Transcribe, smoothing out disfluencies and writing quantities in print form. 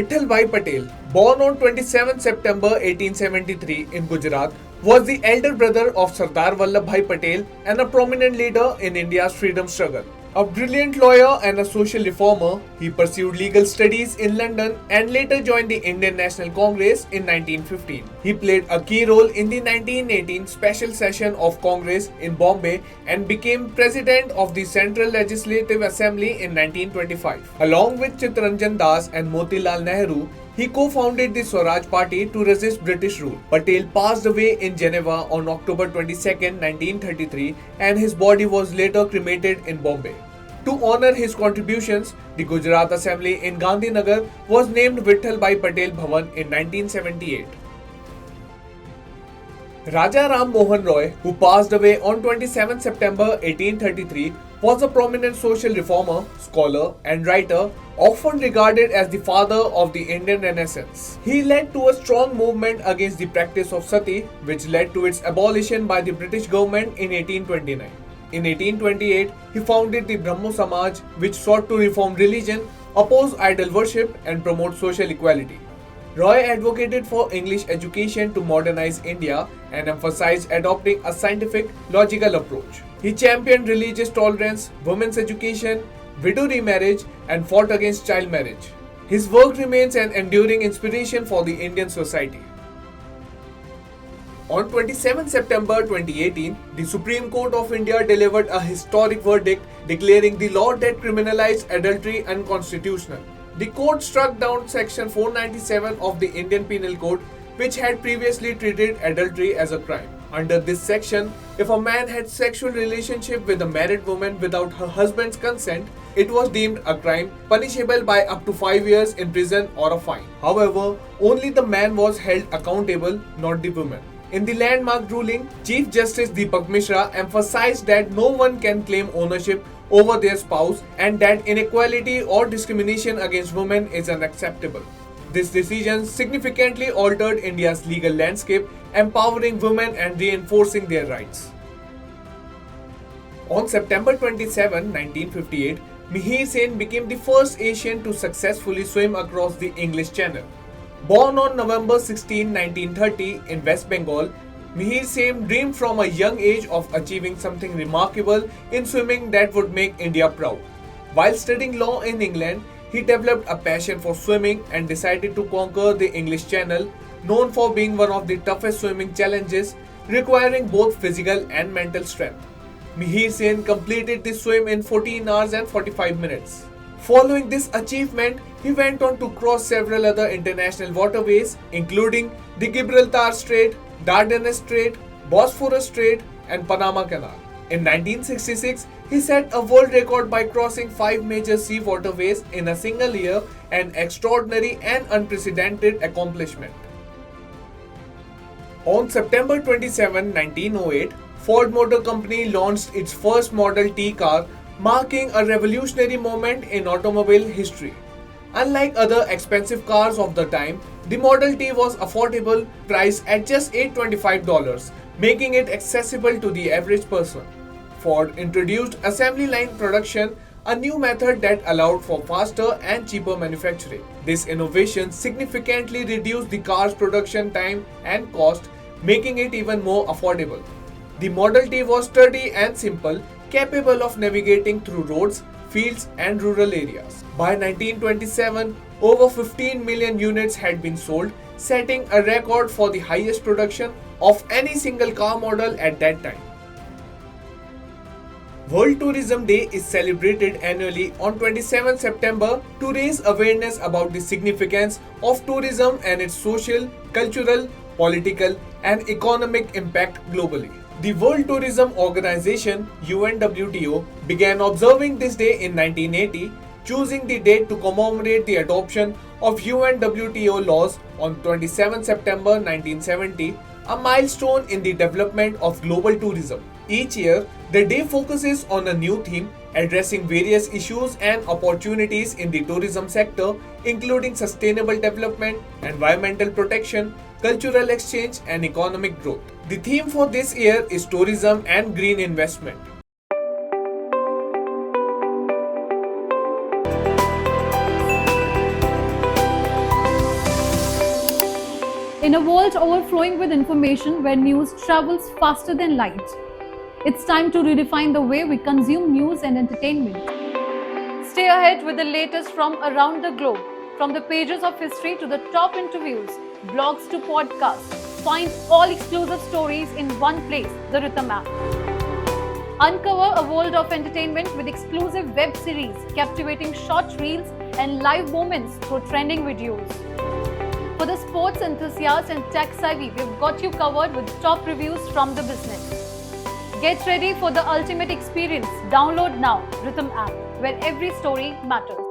Vithalbhai Patel, born on 27 September 1873 in Gujarat, was the elder brother of Sardar Vallabhbhai Patel and a prominent leader in India's freedom struggle. A brilliant lawyer and a social reformer, he pursued legal studies in London and later joined the Indian National Congress in 1915. He played a key role in the 1918 special session of Congress in Bombay and became president of the Central Legislative Assembly in 1925. Along with Chittaranjan Das and Motilal Nehru, he co-founded the Swaraj Party to resist British rule. Patel passed away in Geneva on October 22, 1933, and his body was later cremated in Bombay. To honor his contributions, the Gujarat Assembly in Gandhinagar was named Vithalbhai Patel Bhavan in 1978. Raja Ram Mohan Roy, who passed away on 27 September 1833, was a prominent social reformer, scholar, and writer, often regarded as the father of the Indian Renaissance. He led to a strong movement against the practice of sati, which led to its abolition by the British government in 1829. In 1828, he founded the Brahmo Samaj, which sought to reform religion, oppose idol worship, and promote social equality. Roy advocated for English education to modernize India and emphasized adopting a scientific, logical approach. He championed religious tolerance, women's education, widow remarriage, and fought against child marriage. His work remains an enduring inspiration for the Indian society. On 27 September 2018, the Supreme Court of India delivered a historic verdict declaring the law that criminalized adultery unconstitutional. The court struck down Section 497 of the Indian Penal Code, which had previously treated adultery as a crime. Under this section, if a man had sexual relationship with a married woman without her husband's consent, it was deemed a crime punishable by up to 5 years in prison or a fine. However, only the man was held accountable, not the woman. In the landmark ruling, Chief Justice Deepak Mishra emphasized that no one can claim ownership over their spouse and that inequality or discrimination against women is unacceptable. This decision significantly altered India's legal landscape, empowering women and reinforcing their rights. On September 27, 1958, Mihir Sen became the first Asian to successfully swim across the English Channel. Born on November 16, 1930 in West Bengal, Mihir Sen dreamed from a young age of achieving something remarkable in swimming that would make India proud. While studying law in England, he developed a passion for swimming and decided to conquer the English Channel, known for being one of the toughest swimming challenges, requiring both physical and mental strength. Mihir Sen completed the swim in 14 hours and 45 minutes. Following this achievement, he went on to cross several other international waterways, including the Gibraltar Strait, Dardanelles Strait, Bosphorus Strait, and Panama Canal. In 1966, he set a world record by crossing 5 major sea waterways in a single year, an extraordinary and unprecedented accomplishment. On September 27, 1908, Ford Motor Company launched its first Model T car, marking a revolutionary moment in automobile history. Unlike other expensive cars of the time, the Model T was affordable, priced at just $825, making it accessible to the average person. Ford introduced assembly line production, a new method that allowed for faster and cheaper manufacturing. This innovation significantly reduced the car's production time and cost, making it even more affordable. The Model T was sturdy and simple, capable of navigating through roads, fields, and rural areas. By 1927, over 15 million units had been sold, setting a record for the highest production of any single car model at that time. World Tourism Day is celebrated annually on 27 September to raise awareness about the significance of tourism and its social, cultural, political, and economic impact globally. The World Tourism Organization (UNWTO) began observing this day in 1980, choosing the date to commemorate the adoption of UNWTO laws on 27 September 1970, a milestone in the development of global tourism. Each year, the day focuses on a new theme, addressing various issues and opportunities in the tourism sector, including sustainable development, environmental protection, cultural exchange, and economic growth. The theme for this year is tourism and green investment. In a world overflowing with information where news travels faster than light, it's time to redefine the way we consume news and entertainment. Stay ahead with the latest from around the globe, from the pages of history to the top interviews, blogs to podcasts. Find all exclusive stories in one place, the Rhythm app. Uncover a world of entertainment with exclusive web series, captivating short reels and live moments through trending videos. For the sports enthusiast and tech savvy, we've got you covered with top reviews from the business. Get ready for the ultimate experience. Download now Rhythm app, where every story matters.